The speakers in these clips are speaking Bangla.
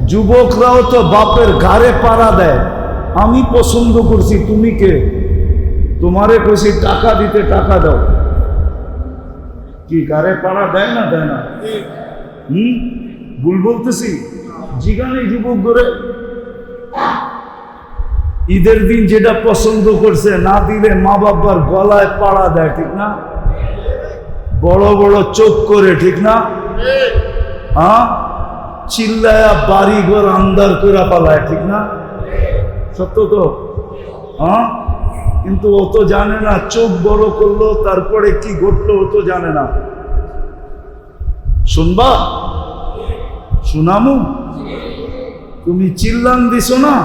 যুবকরাও তো বাপের ঘাড়ে পাড়া দেয়, আমি পছন্দ করছি, তুমি কে? তোমারে কইছি টাকা দিতে, টাকা দাও। কি ঘাড়ে পাড়া দেয় না দেয় না? ভুল বলতেছি? জিগানে যুবক ধরে ঈদের দিন যেটা পছন্দ করছে না দিলে মা বাবার গলায় পাড়া দেয়, ঠিক না? বড় বড় চোখ করে, ঠিক না? হ্যাঁ, চিল্লায়া বাড়ি ঘর আন্দার করে পালায়, ঠিক না? সত্য তো? হ্যাঁ, কিন্তু ও তো জানে না চোখ বড় করলো তারপরে কি ঘটলো, ও তো জানে না। শুনবা? শুনামু? তুমি চিল্লান দিছো না,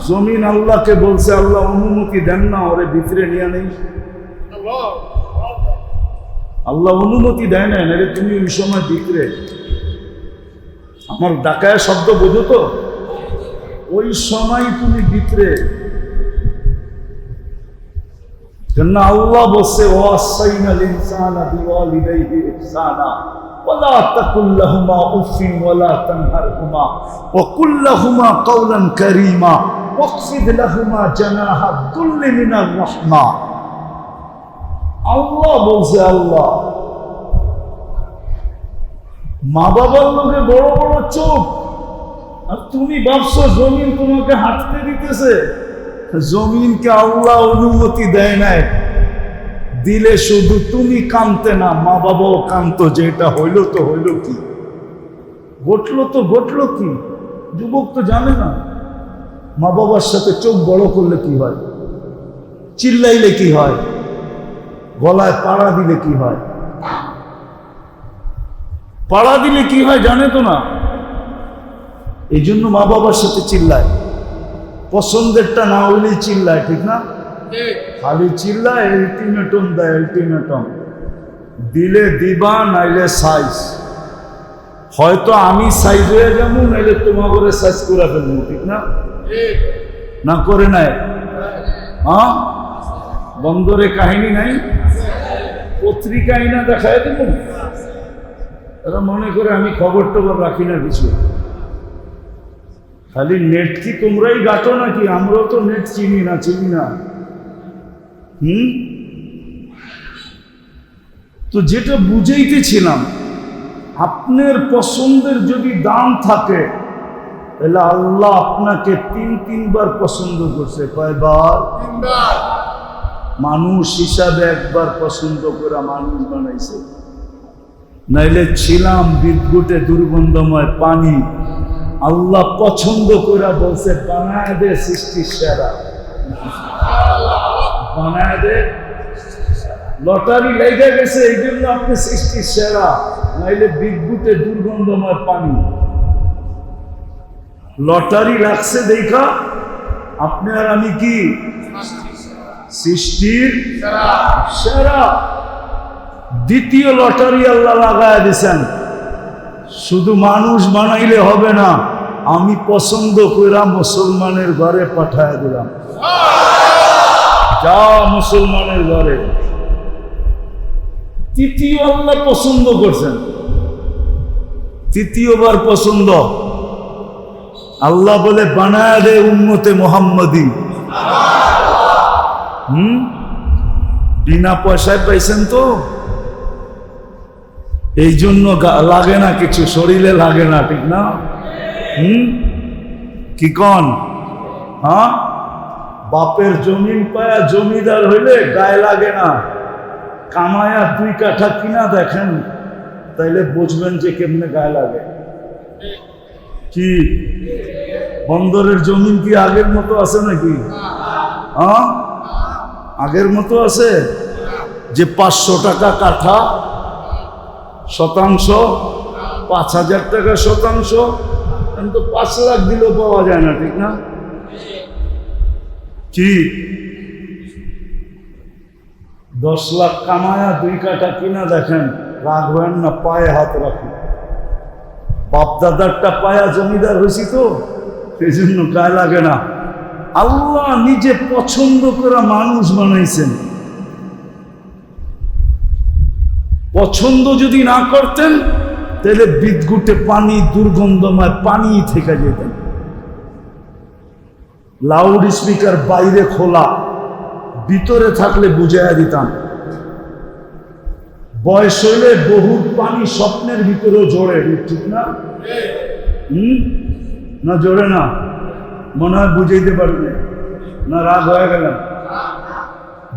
জমিন আল্লাহকে বলছে, আল্লাহ অনুমতি দেন না ওরে ভিতরে নিয়ে নেই। আল্লাহ অনুমতি দেয় না, নাহলে তুমি ওই সময় ভিতরে। আমার ডাকায় শব্দ বোঝো তো? ওই সময় তুমি ভিতরে। কেন আল্লাহ বলছে, ওয়াসাইনাল ইনসানা বিওয়ালিদাইহি ইহসানা ওয়ালা তাকুল লাহুমা উফিন ওয়ালা তানহারহুমা ওয়া কুল লাহুমা কাওলান কারীমা ওয়াখফিদ লাহুমা জানাহা দুল্লি মিনার রাহমা। আল্লাহ বলছে, আল্লাহ মা বাবার লোকে বড় বড় চোখ, আর তুমি ভাবছো জমিন তোমাকে হাঁটতে দিতেছে। জমিনকে আল্লাহ অনুমতি দেয় নাই, দিলে শুধু তুমি কাঁদতে না, মা বাবাও কাঁদতো, যে এটা হইল তো হইল কি, ঘটলো তো ঘটলো কি। যুবক তো জানে না মা বাবার সাথে চোখ বড় করলে কি হয়, চিল্লাইলে কি হয়, গলায় পাড়া দিলে কি হয়। পাড়া দিলে কি হয় জানে তো না, এই জন্য মা বাবার সাথে চিল্লায়। পছন্দেরটা না হইলেই চিল্লায়, ঠিক না? খালি চিল্লায়, আলটিমেটাম দেয়, আলটিমেটাম দিলে দিবা, নাইলে সাইজ। হয়তো আমি সাইজ হয়ে যাবো, নাইলে তোমাকে সাইজ করে ফেলবো, ঠিক না? না করে নাই? হ্যাঁ, বন্দরে কাহিনী নাই, পত্রিকায় না দেখায় দেব। এরা মনে করে আমি খবর টবর রাখি না কিছু। খালি নেট কি তোমরাই গাটো নাকি? আমরাও তো নেট চিনি না, চিনি না। তো যেটা বুঝাইতেছিলাম, আপনার পছন্দের যদি দাম থাকে তাহলে আল্লাহ আপনাকে তিনবার পছন্দ করছে। কয়বার? মানুষ হিসাবে একবার পছন্দ করে মানুষ বানাইছে, নাইলে ছিলাম বিদ্যুটে দুর্গন্ধময় পানি। আল্লাহ পছন্দ করে বলছে, বানায় দে সৃষ্টির সেরা, বানায় দে। লটারি লেগে গেছে এই জন্য আপনি সৃষ্টির সেরা, নাইলে বিদ্যুটে দুর্গন্ধময় পানি। লটারি লাগছে দেখা আপনি আর আমি কি সৃষ্টির সেরা। দ্বিতীয় লটারি আল্লাহ লাগায় দিছেন, শুধু মানুষ বানাইলে হবে না, আমি পছন্দ কইরা মুসলমানের ঘরে পাঠায় দিলাম। যা মুসলমানের ঘরে। তৃতীয় আল্লাহ পছন্দ করছেন, তৃতীয়বার পছন্দ। আল্লাহ বলে, বানায় দে উম্মতে মুহাম্মদী। বিনা পয়সায় পাইছেন তো, এই জন্য লাগে না কিছু, শরীরে লাগে না, ঠিক না? কি কন? হ্যাঁ, বাপের জমিন পায়া জমিদার হইলে গায়ে লাগে না। কামায়া 2 কাঠা কিনা দেখেন, তাইলে বুঝবেন যে কেমনে গায়ে লাগে। কি বন্দরের জমিন কি আগের মতো আছে নাকি? হ্যাঁ, আগের মতো আছে? যে 500 টাকা কাঠা শতাংশ, 5000 টাকা শতাংশ, কিন্তু 5 লাখ দিলেও পাওয়া যায় না, ঠিক না? কি 10 লাখ কামায়া 2 কাঠা কিনা দেখেন, রাখবেন না, পায়ে হাত রাখুন। বাপদাদারটা পায়া জমিদার হয়েছি তো, সেই জন্য গায়ে লাগে না। আল্লাহ নিজে পছন্দ করে মানুষ বানাইছেন। পছন্দ যদি না করতেন তাহলে বিদ্যুটে পানি দুর্গন্ধময় পানি থেকে যেতেন। লাউড স্পিকার বাইরে খোলা, ভিতরে থাকলে বুঝাইয়া দিতাম। বয়স হইলে বহুত পানি স্বপ্নের ভিতরেও জড়ে, ঠিক না? না জড়ে না? মনে হয় বুঝাইতে পারবে না, রাগ হয়ে গেলাম।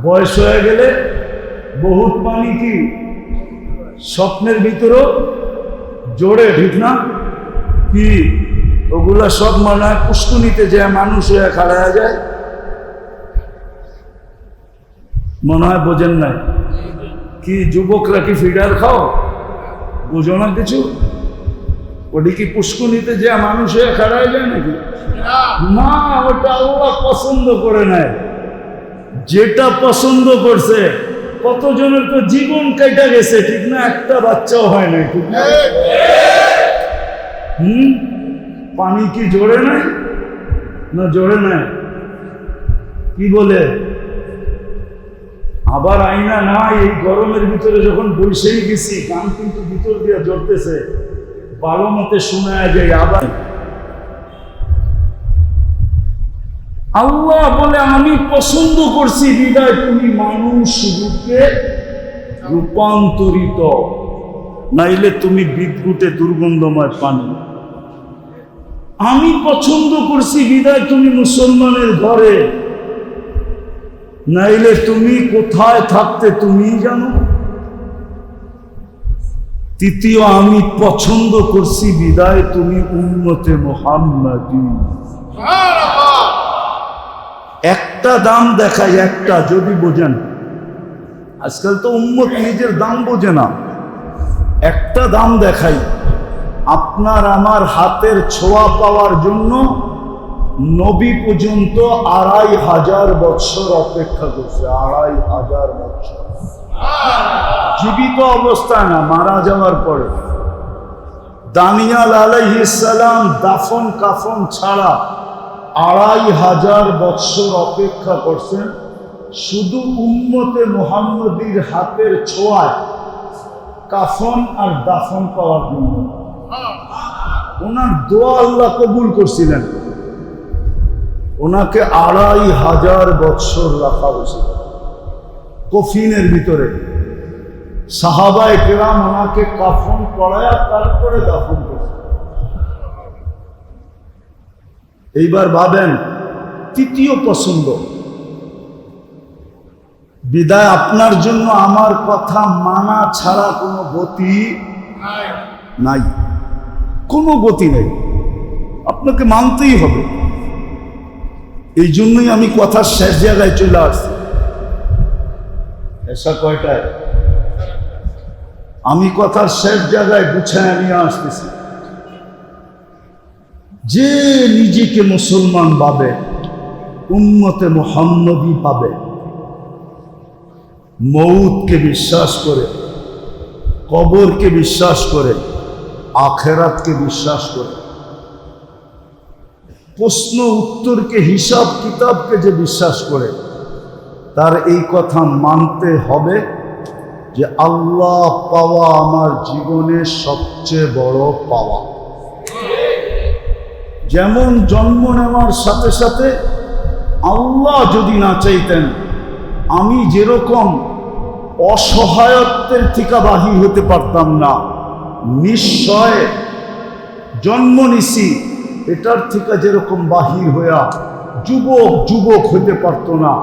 বয়স হয়ে গেলে বহুত পানি কি স্বপ্নের ভিতরেও জোরে, ঠিক না? কি ওগুলা সব মনে হয় পুষ্কুনিতে যায় মানুষ হয়ে খাড়া যায়। মনে হয় বোঝেন নাই কি? যুবকরা কি ফিডার খাও? বুঝো না কিছু? ওটি কি পুষ্কুনিতে যে মানুষ হয়ে খাড়া যায় নাকি? না, ওটা আল্লাহ পছন্দ করে নেয়। যেটা পছন্দ করছে, কতজনের তো জীবন কেটে গেছে, ঠিক না? একটা বাচ্চাও হয় নাই, ঠিক না? পানি কি জোরে নাই? না জোরে নাই? কি বলে? আবার আইনা না, এই গরমের ভিতরে যখন বসেই গেছি, গান কিন্তু ভিতর দিয়ে জ্বলতেছে, ভালো মতে শোনা যায়। আবার আল্লাহ বলে আমি পছন্দ করছি বিদায় তুমি মানুষ রূপে রূপান্তরিত, নাইলে তুমি বিদ্যুটে দুর্গন্ধময় পানি। আমি পছন্দ করছি বিদায় তুমি মুসলমানের ঘরে, নাইলে তুমি কোথায় থাকতে তুমি জানো। তৃতীয়, আমি পছন্দ করছি বিদায় তুমি উম্মতে মুহাম্মাদী। একটা দাম দেখায়, একটা যদি বোঝেন। আজকাল তো উম্মত নিজের দাম বোঝে না। একটা দাম দেখাই, আপনার আমার হাতের ছোঁয়া পাওয়ার জন্য নবী পর্যন্ত ২৫০০ বৎসর অপেক্ষা করছে। ২৫০০ বৎসর জীবিত অবস্থায় না, মারা যাওয়ার পরে। দানিয়াল আলাইহিস সালাম দাফন কাফন ছাড়া ২৫০০ বৎসর অপেক্ষা করছেন শুধু উম্মতে মুহাম্মদীর হাতের ছোঁয়ায় কাফন আর দাফন পাওয়ার জন্য। ওনার দোয়া আল্লাহ কবুল করছিলেন, ওনাকে ২৫০০ বৎসর রাখা হয়েছিল কফিনের ভিতরে। সাহাবায়ে কেরাম ওনাকে কাফন পরায়া তারপরে দাফন করছে। এইবার ভাবেন, তৃতীয় পছন্দ বিদায় আপনার জন্য আমার কথা মানা ছাড়া কোনো গতি নাই, কোনো গতি নেই, আপনাকে মানতেই হবে। এই জন্যই আমি কথার শেষ জায়গায় চলে আসছি। এসা কয়টায়? আমি কথার শেষ জায়গায় গুছায় নিয়ে আসতেছি। যে নিজেকে মুসলমান ভাবে, উম্মতে মুহাম্মদী পাবে, মউতকে বিশ্বাস করে, কবরকে বিশ্বাস করে, আখেরাতকে বিশ্বাস করে, প্রশ্ন উত্তরকে, হিসাব কিতাবকে যে বিশ্বাস করে, তার এই কথা মানতে হবে যে আল্লাহ পাওয়া আমার জীবনের সবচেয়ে বড় পাওয়া। যেমন জন্ম নেওয়ার সাথে সাথে আল্লাহ যদি না চাইতেন, আমি যেরকম অসহায়ত্বের থেকে বাহির হতে পারতাম না, নিশ্চয় জন্ম নিছি এটার থেকে যেরকম বাহির হইয়া যুবক যুবক হইতে পারত না,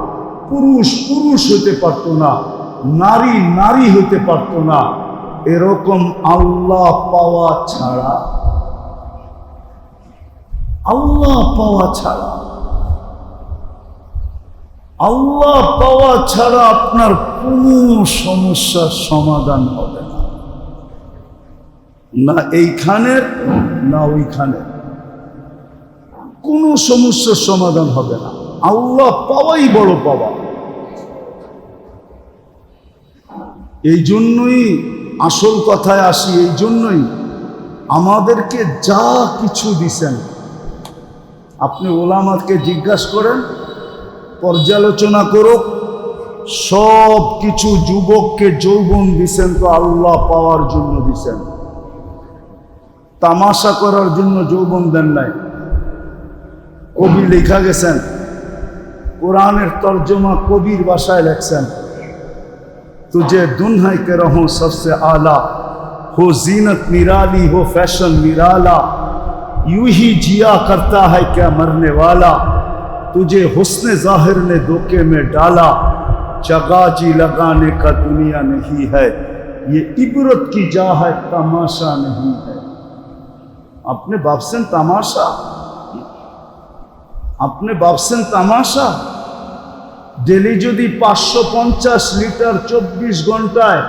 পুরুষ পুরুষ হইতে পারত না, নারী নারী হইতে পারত না, এরকম আল্লাহ পাওয়া ছাড়া, আল্লাহ পাওয়া ছাড়া, আল্লাহ পাওয়া ছাড়া আপনার কোনো সমস্যার সমাধান হবে না, না এইখানের না ওইখানের, কোনো সমস্যার সমাধান হবে না। আল্লাহ পাওয়াই বড় পাওয়া। এই জন্যই আসল কথায় আসি, এই জন্যই আমাদেরকে যা কিছু দিছেন, আপনি ওলামাকে জিজ্ঞাসা করেন, পর্যালোচনা করুক, সব কিছু যুবককে যৌবন দিছেন তো আল্লাহ পাওয়ার জন্য দিছেন। তামাশা করার জন্য যৌবন দেন নাই। কবি লেখা গেছেন, কোরআনের তর্জমা কবির ভাষায় লেখছেন, तुझे दुन्हा के रहूं सबसे आला, हो जीनत निराली हो फैशन निराला, यूं ही जिया करता है क्या मरने वाला, तुझे हुस्न जाहिर ने धोखे में डाला, चगाजी लगाने का दुनिया नहीं है, ये इबरत की जा है तमाशा नहीं है। अपने भाबছেন তামাশা, আপনি ভাবছেন তামাশা? ডেলি যদি 550 লিটার 24 ঘন্টায়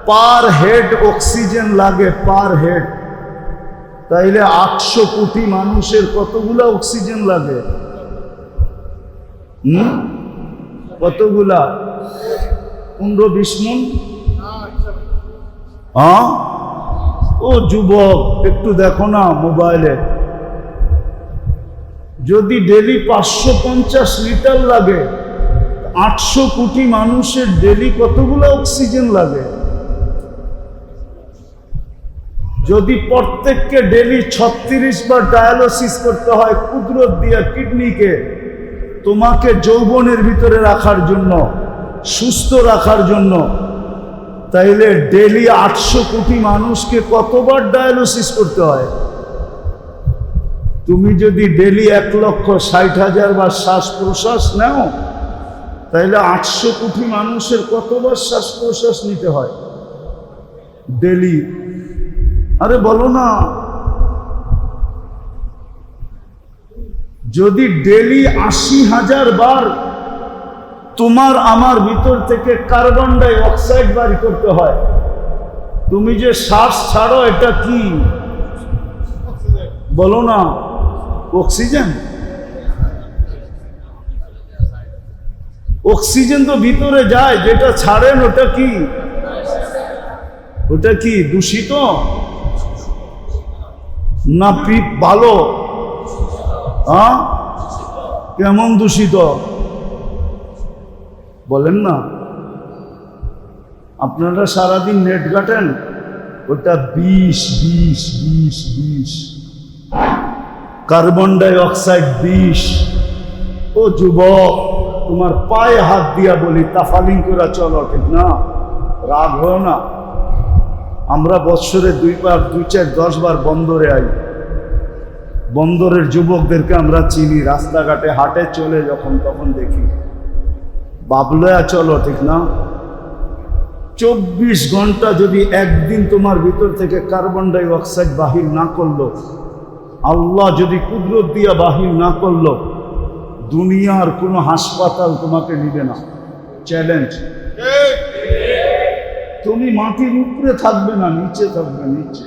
পার হেড অক্সিজেন লাগে, পার হেড, তাইলে 800 কোটি মানুষের কতগুলা অক্সিজেন লাগে? কতগুলা? 15-20 মণ? হ্যাঁ? ও যুবক, একটু দেখো না মোবাইলে। যদি ডেলি 550 লিটার লাগে, 800 কোটি মানুষের ডেলি কতগুলো অক্সিজেন লাগে? যদি প্রত্যেককে ডেলি 36 বার ডায়ালিসিস করতে হয় কুদরত দিয়া কিডনিকে, তোমাকে যৌবনের ভিতরে রাখার জন্য, সুস্থ রাখার জন্য, তাইলে ডেলি 800 কোটি মানুষকে কতবার ডায়ালিসিস করতে হয়? তুমি যদি ডেলি 1,60,000 বার শ্বাস প্রশ্বাস নাও, তাইলে 800 কোটি মানুষের কতবার শ্বাস প্রশ্বাস নিতে হয় ডেলি? আরে বলো না। যদি ডেলি 80,000 বার তোমার আমার ভিতর থেকে কার্বন ডাই অক্সাইড বাড়ি করতে হয়, তুমি যে শ্বাস ছাড়ো এটা কি বলো না? অক্সিজেন। অক্সিজেন তো ভিতরে যায়, যেটা ছাড়েন ওটা কি? ওটা কি দূষিত না ভালো? হ্যাঁ, কেমন দূষিত বলেন না? আপনারা সারাদিন নেট ঘাটেন, ওটা 20 কার্বন ডাই অক্সাইড 20। ও যুবক, তোমার পায়ে হাত দিয়া বলি, তাফালিং করে চলো, ঠিক না? রাগ হয় না? আমরা বৎসরে 2 বার 2-4-10 বার বন্দরে আই। বন্দরের যুবকদেরকে আমরা চিনি, রাস্তাঘাটে হাটে চলে যখন তখন দেখি, বাবলয়া চলো, ঠিক না? 24 ঘন্টা যদি একদিন তোমার ভিতর থেকে কার্বন ডাই অক্সাইড বাহির না করলো, আল্লাহ যদি কুদরত দিয়া বাহির না করলো, দুনিয়ার কোনো হাসপাতাল তোমাকে নিবে না। চ্যালেঞ্জ। তুমি মাটির উপরে থাকবে না, নিচে থাকবে, নিচে।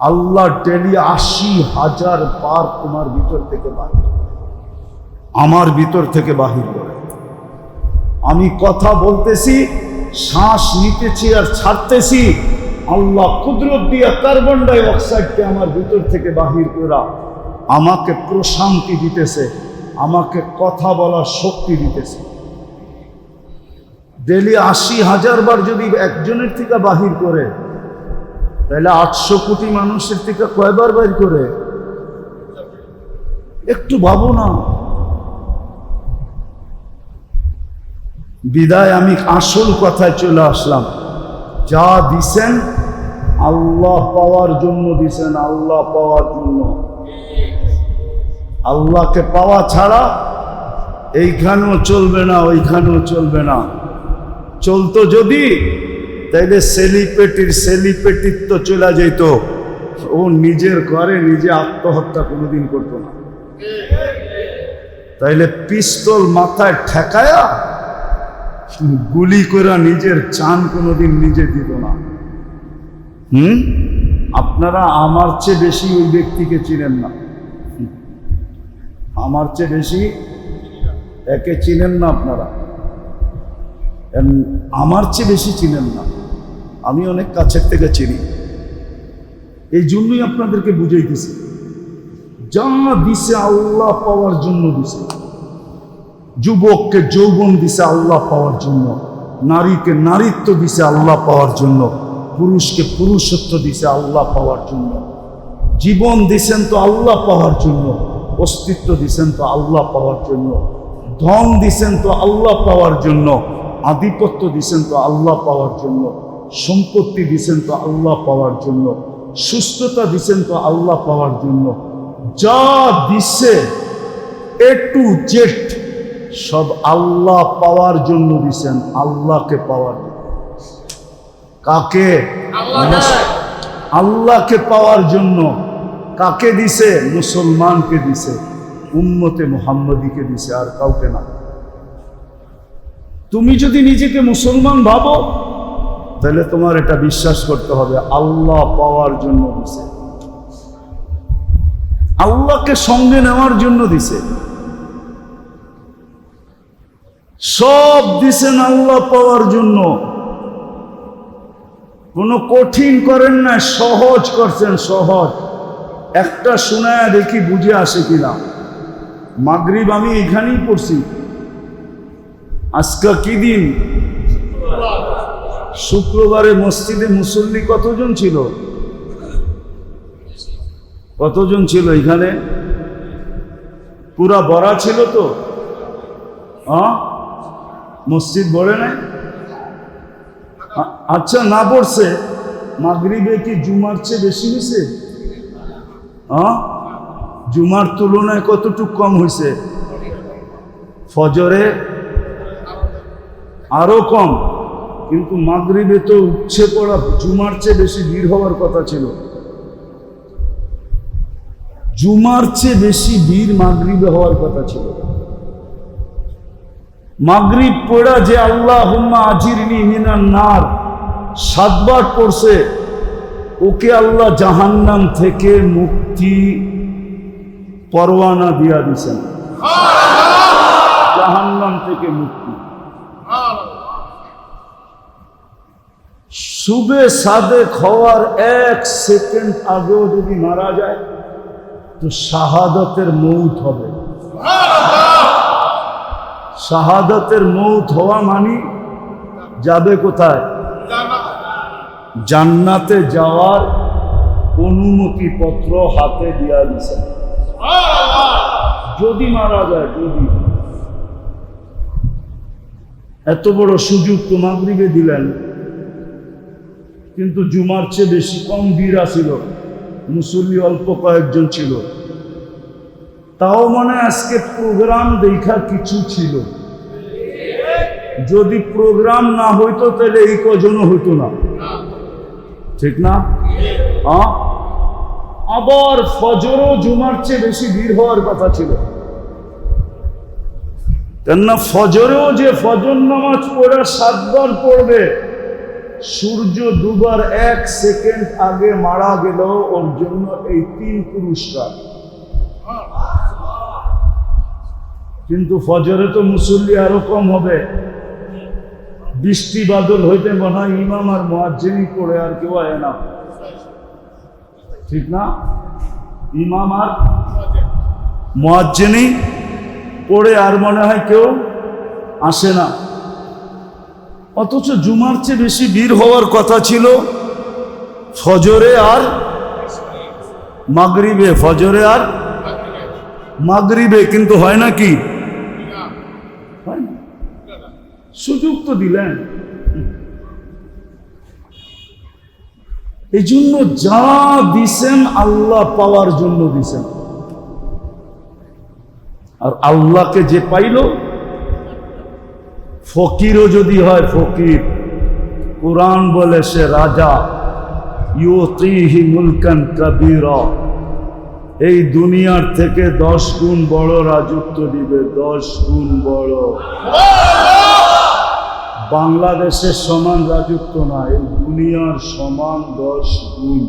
আল্লাহ ডেলি 80,000 বার তোমার ভিতর থেকে বাহির, আমার ভিতর থেকে বাহির করে। আমি কথা বলতেছি, শ্বাস নিতেছি আর ছাড়তেছি, আল্লাহ কুদরত দিয়া কার্বন ডাই অক্সাইডকে আমার ভিতর থেকে বাহির করা আমাকে প্রশান্তি দিতেছে, আমাকে কথা বলার শক্তি দিতেছে। ডেলি 80,000 বার যদি একজনের থেকে বাহির করে, তাহলে 800 কোটি মানুষের থেকে কয়বার বাহির করে? একটু ভাবো না। বিদায় আমি আসল কথায় চলে আসলাম। যা দিছেন আল্লাহ পাওয়ার জন্য দিছেন, আল্লাহ পাওয়ার জন্য। আল্লাহকে পাওয়া ছাড়া এইখানেও চলবে না, ওইখানেও চলবে না। চলতো যদি, তাইলে সেলিপেটিত্ব চলে যেত। ও নিজের ঘরে নিজে আত্মহত্যা কোনোদিন করতো না। তাইলে পিস্তল মাথায় ঠেকায়া গুলি করে নিজের চান কোনোদিন নিজে দিত না। আপনারা আমার চেয়ে বেশি ওই ব্যক্তিকে চিনেন না, আমার চেয়ে বেশি একে চিনেন না আপনারা, আমার চেয়ে বেশি চিনেন না। আমি অনেক কাছের থেকে চিনি, এই জন্যই আপনাদেরকে বুঝাইতেছি। যা দিছে আল্লাহ পাওয়ার জন্য দিছে। যুবককে যৌবন দিছে আল্লাহ পাওয়ার জন্য, নারীকে নারীত্ব দিছে আল্লাহ পাওয়ার জন্য, পুরুষকে পুরুষত্ব দিছে আল্লাহ পাওয়ার জন্য, জীবন দিছেন তো আল্লাহ পাওয়ার জন্য, অস্তিত্ব দিছেন তো আল্লাহ পাওয়ার জন্য, ধন দিছেন তো আল্লাহ পাওয়ার জন্য, আধিপত্য দিছেন তো আল্লাহ পাওয়ার জন্য, সম্পত্তি দিছেন তো আল্লাহ পাওয়ার জন্য, সুস্থতা দিছেন তো আল্লাহ পাওয়ার জন্য। যা দিছে এ টু জেড সব আল্লাহ পাওয়ার জন্য দিছেন, আল্লাহকে পাওয়ার জন্য। কাকে? আল্লাহকে পাওয়ার জন্য। কাকে দিছে? মুসলমানকে দিছে, উম্মতে মুহাম্মদীকে দিছে, আর কাউকে না। তুমি যদি নিজেকে মুসলমান ভাবো তাহলে তোমার এটা বিশ্বাস করতে হবে আল্লাহ পাওয়ার জন্য দিছে, আল্লাহকে সঙ্গে নেওয়ার জন্য দিছে। সব দিছেন আল্লাহ পাওয়ার জন্য, কোনো কঠিন করেন না, সহজ করছেন, সহজ। একটা শোনায় দেখি বুঝে আসে কিনা। মাগরিব আমি এখানেই পড়ছি। আজকে কি দিন? শুক্রবারে মসজিদে মুসল্লি কতজন ছিল? কতজন ছিল এখানে? পুরা ভরা ছিল তো? হ্যাঁ, মসজিদ ভরে নাই? আচ্ছা, না পড়ছে মাগরিবে কি জুমার চেয়ে বেশি হয়েছে? হ্যাঁ, জুমার তুলনায় কতটুকু কম হয়েছে? ফজরে আরো কম, কিন্তু মাগরিবে তো উচ্ছে পড়া জুমার চেয়ে বেশি ভিড় হওয়ার কথা ছিল। জুমার চেয়ে বেশি ভিড় মাগরিবে হওয়ার কথা ছিল। মাগরিব পড়া যে আল্লাহুম্মা আজিরনি মিনান নার 7 বার পড়ছে, ওকে আল্লাহ জাহান্নাম থেকে মুক্তি পরওয়ানা দিয়া দিছেন, জাহান্নাম থেকে মুক্তি। সুবে সাদেক হওয়ার 1 সেকেন্ড আগেও যদি মারা যায় তো শাহাদাতের মৌত হবে। শাহাদাতের মৌত হওয়া মানে যাবে কোথায়? জান্নাতে যাওয়ার অনুমতি পত্র হাতে দিয়া দিয়েছেন যদি মারা যায়। যদি এত বড় সুযোগ তো মাগরিবে দিলেন, কিন্তু জুমার চেয়ে বেশি কম ভিড় ছিল, মুসল্লি অল্প কয়েকজন ছিল। তাও মানে আজকে প্রোগ্রাম দেখা কিছু ছিল। যদি প্রোগ্রাম না হইতো তাহলে এই কজনও হইতো না, ঠিক না? আবার ফজরও জুমার চেয়ে বেশি ভিড় হওয়ার কথা ছিল, কেননা ফজরেও যে ফজর নামাজ পড়ে 7 বার পড়বে, সূর্য ডুবার 1 সেকেন্ড আগে মারা গেল, ওর জন্য এই 3 পুরস্কার। কিন্তু ফজরে তো মুসল্লি আরো কম হবে। বৃষ্টি বাদল হইতে মনে হয় ইমাম আর মুয়াজ্জিনই পড়ে, আর কেউ আয় না, ঠিক না? ইমাম আর মুয়াজ্জিনই পড়ে, আর মনে হয় কেউ আসে না। অথচ জুমার চেয়ে বেশি ভিড় হওয়ার কথা ছিল ফজরে আর মাগরিবে, ফজরে আর মাগরিবে, কিন্তু হয় না কি? সুযোগ তো দিলেন। এই জন্য যা দিছেন আল্লাহ পাওয়ার জন্য দিছেন। আর আল্লাহকে যে পাইল, ফকিরও যদি হয় ফকির, কুরআন বলে সে রাজা, ইউতিহি মুলকান কাবীরা, এই দুনিয়ার থেকে 10 গুণ বড় রাজত্ব দিবে, 10 গুণ বড়। বাংলাদেশের সমান রাজত্ব না, এই দুনিয়ার সমান 10 গুণ।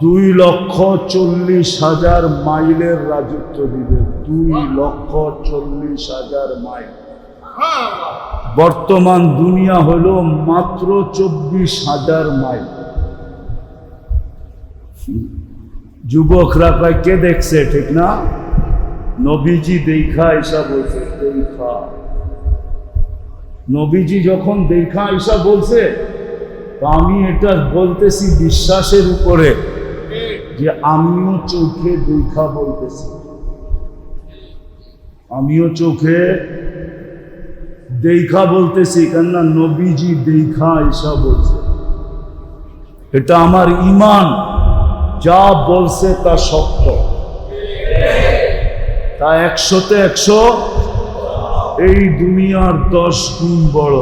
2,40,000 মাইলের রাজত্ব দিবে, 2,40,000 মাইল। বর্তমান দুনিয়া হলো মাত্র 24,000 মাইল। যুবকরা কয় কে দেখছে, ঠিক না? নবীজি দেখা এসা বলছে, দেখা। নবীজি যখন দেখা এসা বলছে তো আমি এটা বলতেছি বিশ্বাসের উপরে যে আমিও চোখে দেখা বলতেছি, আমিও চোখে দেখা বলতেছি, কেননা নবীজি দেখা এসা বলছে। এটা আমার ঈমান, যা বলছে তা সত্য, তা 100-তে 100, এই দুনিয়ার 10 গুণ বড়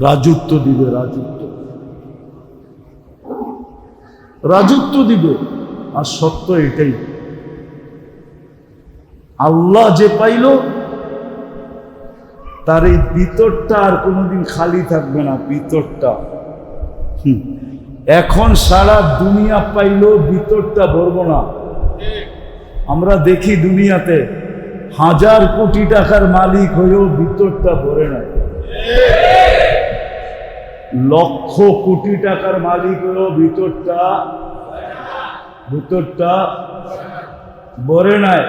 রাজত্ব দিবে, রাজত্ব দিবে। আর সত্য এটাই, আল্লাহ যে পাইল তার এই ভিতরটা আর কোনোদিন খালি থাকবে না, ভিতরটা। এখন সারা দুনিয়া পাইল, ভিতরটা ভরবো না। আমরা দেখি দুনিয়াতে 1000 কোটি টাকার মালিক হয়েও ভিতরটা ভরে নাই, লক্ষ কোটি টাকার মালিক হয়েও ভিতরটা ভরে নাই,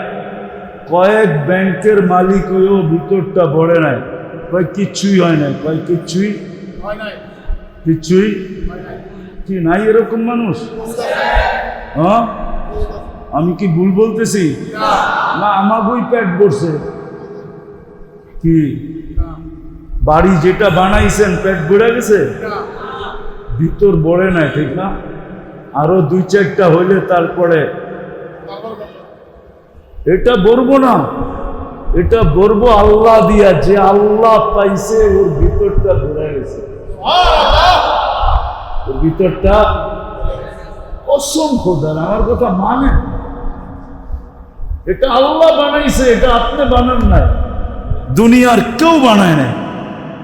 কয়েক ব্যাংকের মালিক হয়েও ভিতরটা ভরে নাই, কয় কিচ্ছুই হয় নাই, কয় কিচ্ছুই কি নাই। এরকম মানুষ, হ্যাঁ? আমি কি ভুল বলতেছি? না, আমাকেই পেট ভরছে। কি বাড়ি যেটা বানাইছেন পেট ভরে গেছে, ভিতর ভরে নাই, ঠিক না? আরো 2-4টা হইলে তারপরে এটা ভরবো না, এটা ভরবো আল্লাহ দিয়া। যে আল্লাহ পাইছে ওর ভিতরটা ভরে গেছে, ওর ভিতরটা অসংখ্য দ্বারা। আমার কথা মানে, এটা আল্লাহ বানাইছে, এটা আপনি বানান নাই, দুনিয়ার কেউ বানায় নাই,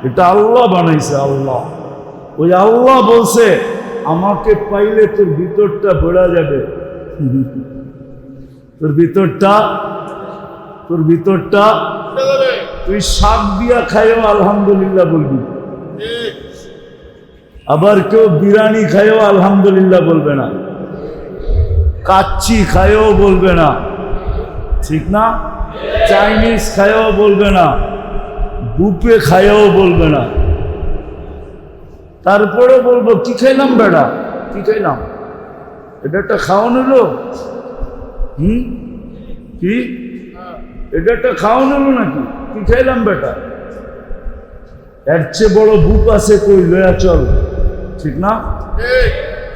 এটা আল্লাহ বানাইছে। আল্লাহ, ওই আল্লাহ বলছে আমাকে পাইলে তোর ভিতরটা ভরা যাবে, তোর ভিতরটা তুই শাক দিয়া খাইও আলহামদুলিল্লাহ বলবি, আবার কেউ বিরিয়ানি খাইও আলহামদুলিল্লাহ বলবে না, কাচ্চি খাইও বলবে না, ঠিক না? চাইনিজ খাইও বলবে না, বুফে খাইও বলবে না। তারপরে বলবো কি খাইলাম বেটা, কি খাইলাম, এটা একটা খাওয়ান হলো, কি এটা একটা খাওয়ান হলো নাকি, কি খাইলাম বেটা? এর চেয়ে বড় বুক আছে কই, লয়া চল, ঠিক না?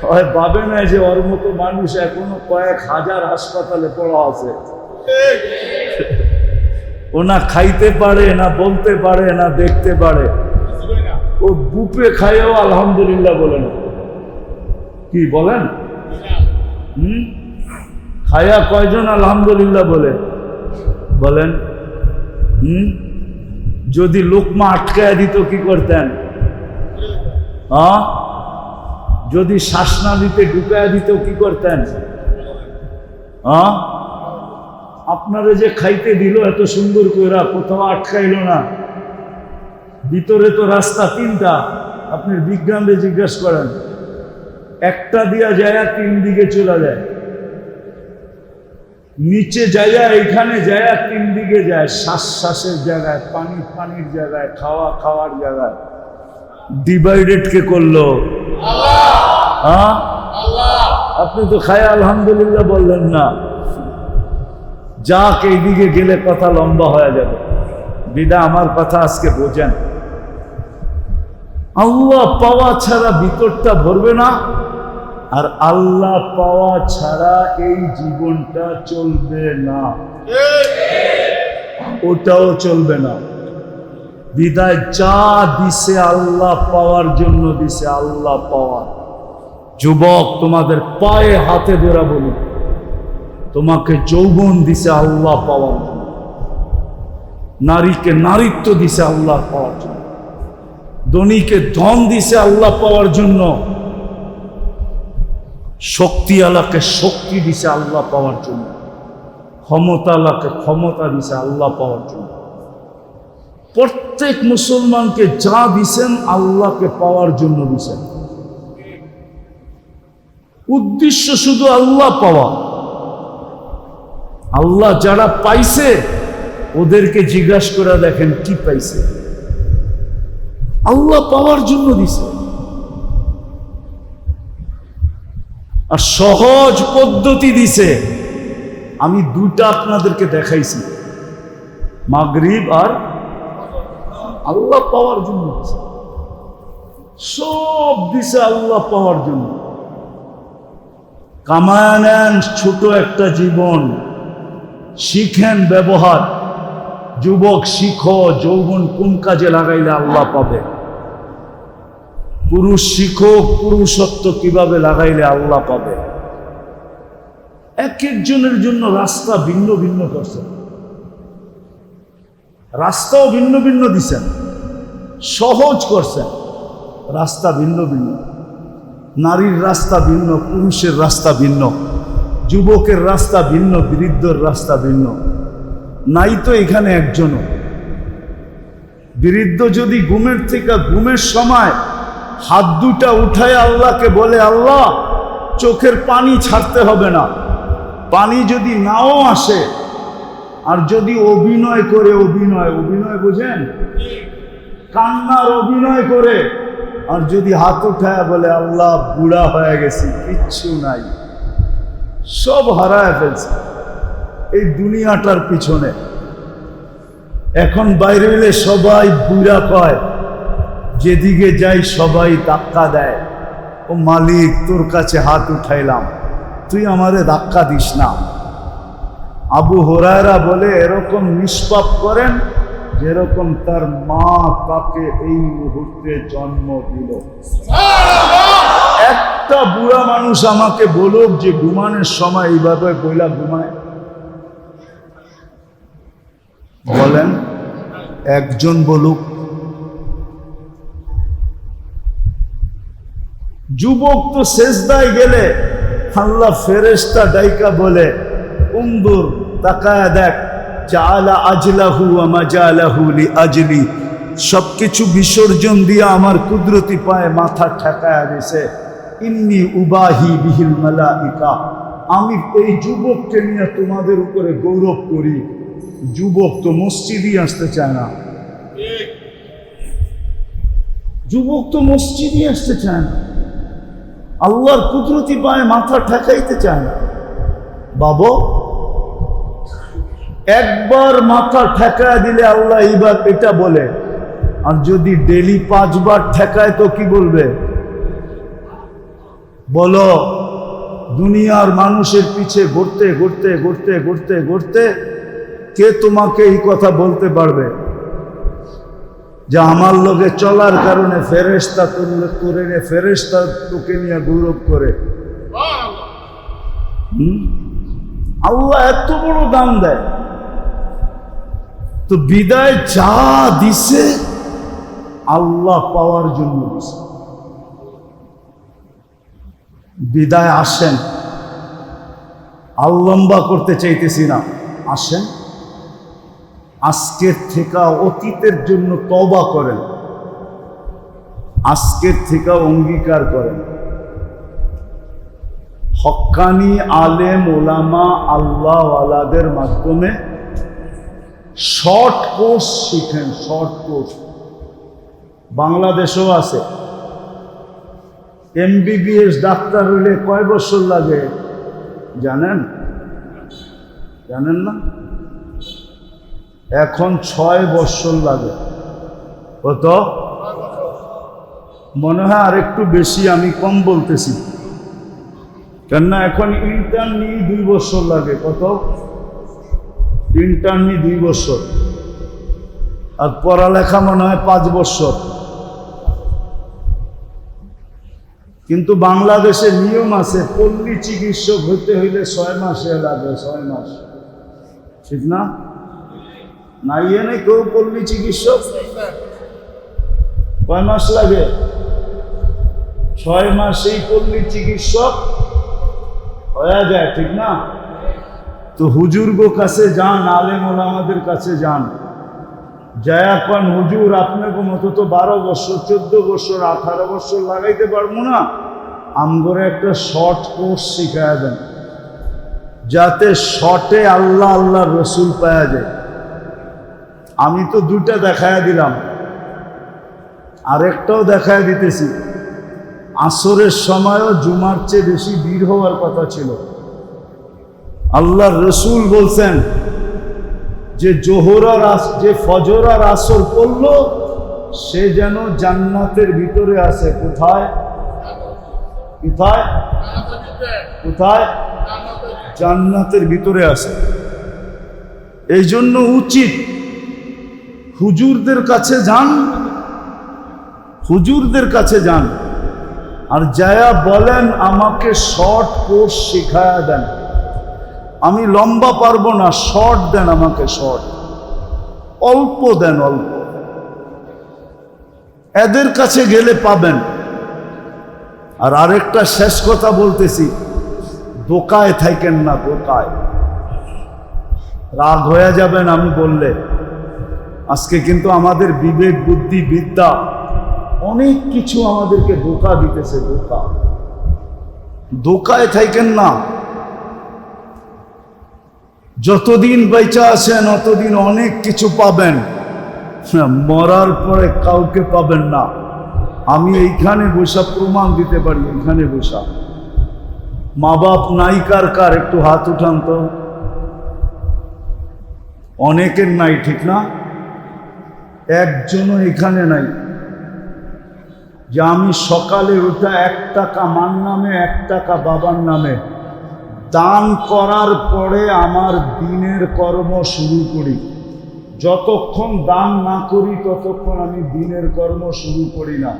হয় ভাবে না যে ওর মতো মানুষ এখনো কয়েক হাজার হাসপাতালে পড়া আছে, ও না খাইতে পারে, না বলতে পারে, না দেখতে পারে, ও বুপে খাইও আলহামদুলিল্লাহ বলে না। কি বলেন? খায়া কয়জন আলহামদুলিল্লাহ বলেন? যদি লোকমা আটকায় দিত কি করতেন? যদি শ্বাসনালীতে ঢুকায় দিত কি করতেন? আপনারা যে খাইতে দিল এত সুন্দর কইরা, কোথাও আটকাইল না, ভিতরে তো রাস্তা 3টা। আপনি বিজ্ঞানরে জিজ্ঞাসা করেন, একটা দিয়া যায় 3 দিকে চলে যায়, নিচে যাইয়া এখানে যায় 3 দিকে যায়, শ্বাসের জায়গায়, পানির জায়গায়, খাওয়ার জায়গায়। ডিভাইডেড কে করলো? আল্লাহ। আপনি তো খায় আলহামদুলিল্লাহ বললেন না। যাক, এইদিকে গেলে কথা লম্বা হয়ে যাবে, বিদা আমার কথা আজকে বোঝেন। আল্লাহ পাওয়া ছাড়া ভিতরটা ভরবে না, আর আল্লাহ পাওয়া ছাড়া এই জীবনটা চলবে না, ওটাও চলবে না। বিদায় যা দিছে আল্লাহ পাওয়ার জন্য দিছে, আল্লাহ পাওয়ার। যুবক, তোমাদের পায়ে হাতে ধরা বলি, তোমাকে যৌবন দিছে আল্লাহ পাওয়ার জন্য, নারীকে নারীত্ব দিছে আল্লাহ পাওয়ার জন্য, ধনীকে ধন দিছে আল্লাহ পাওয়ার জন্য, শক্তিওয়ালাকে শক্তি দিছে আল্লাহ পাওয়ার জন্য, ক্ষমতাওয়ালাকে ক্ষমতা দিছে আল্লাহ পাওয়ার জন্য। প্রত্যেক মুসলমানকে যা দিছেন আল্লাহকে পাওয়ার জন্য দিছেন। উদ্দেশ্য শুধু আল্লাহ পাওয়া। আল্লাহ যারা পাইছে ওদেরকে জিজ্ঞাসা করে দেখেন কি পাইছে। আল্লাহ পাওয়ার জন্য দিছে। আর সহজ পদ্ধতি দিছে। আমি দুইটা আপনাদেরকে দেখাইছি, মাগরিব আর আল্লাহ পাওয়ার জন্য দিছে। সব দিছে আল্লাহ পাওয়ার জন্য। কামায় নেন, ছোট একটা জীবন, শিখেন ব্যবহার। যুবক শিখো, যৌবন কোন কাজে লাগাইলে আল্লাহ পাবে। পুরুষ শিখো, পুরুষত্ব কিভাবে লাগাইলে আল্লাহ পাবে। এক একজনের জন্য রাস্তা ভিন্ন ভিন্ন করছেন, রাস্তাও ভিন্ন ভিন্ন দিছেন, সহজ করছেন, রাস্তা ভিন্ন ভিন্ন। নারীর রাস্তা ভিন্ন, পুরুষের রাস্তা ভিন্ন, যুবকের রাস্তা ভিন্ন, বৃদ্ধর রাস্তা ভিন্ন। নাই তো এখানে একজনও। বৃদ্ধ যদি ঘুমের সময় হাত দুটা উঠায় আল্লাহকে বলে, আল্লাহ চোখের পানি ছাড়তে হবে না, পানি যদি নাও আসে, আর যদি অভিনয় করে, অভিনয় বোঝেন, কান্নার অভিনয় করে, আর যদি হাত উঠায় বলে, আল্লাহ বুড়া হয়ে গেছি, কিচ্ছু নাই, সব হারায় ফেলছে এই দুনিয়াটার পিছনে। এখন বাইরে এলে সবাই বুড়া কয়, যেদিকে যাই সবাই ধাক্কা দেয়। ও মালিক, তোর কাছে হাত উঠাইলাম, তুই আমারে ধাক্কা দিস না। আবু হুরায়রা বলে, এরকম নিষ্পাপ করেন যেরকম তার মা তাকে এই মুহূর্তে জন্ম দিল। একটা বুড়া মানুষ আমাকে বলুক যে ঘুমানোর সময় এইভাবে বইলা ঘুমায়, বলেন একজন বলুক। যুবক তো সেজদায় গেলে আল্লাহ ফেরেশতা ডাইকা বলে, উনদুর, তাকায়া দেখ, জাআলা আজলাহু ওয়া মাজালাহু লিআজলি, সবকিছু বিসর্জন দিয়ে আমার কুদরতি পায়ে মাথা ঠেকায়া দিছে। ইন্নী উবাহি বিহিল মালাইকা, আমি এই যুবককে নিয়ে তোমাদের উপরে গৌরব করি। যুবক তো মসজিদই আসতে চায় না, যুবক তো মসজিদই আসতে চায় না, আল্লাহর কুদরতি পায়ে মাথা ঠেকাইতে চায় না। বাবা, একবার মাথা ঠেকায় দিলে আল্লাহ এইবার এটা বলে, আর যদি ডেলি 5 বার ঠেকায় তো কি বলবে? বলো, দুনিয়ার মানুষের পিছে ঘুরতে ঘুরতে ঘুরতে ঘুরতে ঘুরতে কে তোমাকে এই কথা বলতে পারবে যে আমার লোকে চলার কারণে ফেরেশতা তোরে নে, ফেরেশতা তোকে নিয়ে গৌরব করে? আল্লাহ এত বড় দাম দেয়। তো বিদায় যা দিছে আল্লাহ পাওয়ার জন্য দিছে। বিদায় আসেন, লম্বা করতে চাইতেছি না, আসেন আজকের থেকে অতীতের জন্য তওবা করেন, আজকের থেকে অঙ্গীকার করেন। হক্কানি আলেম ওলামা আল্লাহওয়ালাদের মাধ্যমে শর্ট কোর্স শিখেন, শর্ট কোর্স। বাংলাদেশেও আছে। MBBS ডাক্তার হইলে কয় বছর লাগে জানেন? জানেন না? এখন 6 বছর লাগে। কত? মনে হয় আর একটু বেশি, আমি কম বলতেছি, কেননা এখন ইন্টার্নি 2 বছর লাগে। কত? ইন্টার্নি 2 বছর, আর পড়ালেখা মনে হয় 5 বছর। কিন্তু বাংলাদেশে নিয়ম আছে, পল্লী চিকিৎসক হইতে হইলে 6 মাসে লাগে, 6 মাস, ঠিক না? নাই এনে কেউ পল্লী চিকিৎসক? কয় মাস লাগে? 6 মাসেই পল্লী চিকিৎসক হয়ে যায়, ঠিক না? তো হুজুরগো কাছে যান, আলেম ওলামাদের কাছে যান, যায়া কোন হুজুর আপনাকে মতো তো 12 বছর 14 বছর 18 বছর লাগাইতে পারবো না, আমগরে একটা শর্ট কোর্স শিখায়া দেন, যাতে শর্টে আল্লাহ আল্লাহ রসুল পাওয়া যায়। আমি তো 2টা দেখায়া দিলাম, আরেকটাও দেখায়া দিতেছি। আসরের সময়ও জুমার চেয়ে বেশি ভিড় হওয়ার কথা ছিল। আল্লাহর রসুল বলছেন যে যে ফজর আর আসর পড়ল সে যেন জান্নাতের ভিতরে আছে। কোথায় কোথায় কোথায়? জান্নাতের ভিতরে আছে। এই জন্য উচিত হুজুরদের কাছে যান, হুজুরদের কাছে যান আর যায়া বলেন আমাকে শর্ট কোর্স শিখায়া দেন, আমি লম্বা পারবো না, শর্ট দেন আমাকে, শর্ট অল্প দেন, অল্প। এদের কাছে গেলে পাবেন। আর আরেকটা শেষ কথা বলতেছি, দোকায় থাকেন না, দোকায়। রাগ হয়ে যাবেন আমি বললে। আজকে কিন্তু আমাদের বিবেক বুদ্ধি বিদ্যা অনেক কিছু আমাদেরকে ধোঁকা দিতেছে, ধোঁকা। দোকায় থাকেন না। যতদিন বেঁচে আছেন অতদিন অনেক কিছু পাবেন, মরার পরে কাউকে পাবেন না। আমি এইখানে বসা প্রমাণ দিতে পারি, এইখানে বসা। মা বাপ নাই কার কার? একটু হাত উঠান তো। অনেকের নাই, ঠিক না? একজনও এখানে নাই যে আমি সকালে ওঠা 1 টাকা মার নামে 1 টাকা বাবার নামে দান করার পরে আমার দিনের কর্ম শুরু করি। যতক্ষণ দান না করি ততক্ষণ আমি দিনের কর্ম শুরু করি না।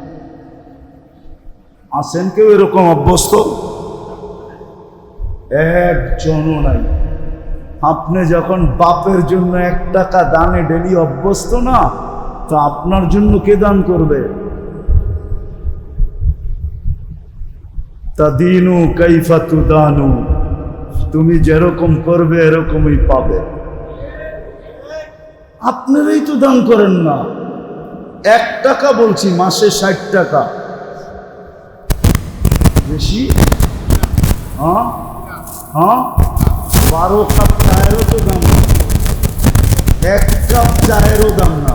আছেন কেউ এরকম অভ্যস্ত? একজনও নাই। আপনি যখন বাপের জন্য 1 টাকা দানে ডেলি অভ্যস্ত না, তো আপনার জন্য কে দান করবে? তাদিনু কাইফা তুদানু, তুমি যেরকম করবে এরকমই পাবে। আপনারাই তো দান করেন না। 1 টাকা বলছি, মাসে 60 টাকা। বেশি? হ্যাঁ হ্যাঁ, 12 কাপ চায়েরও তো দাম না, 1 কাপ চায়েরও দাম না।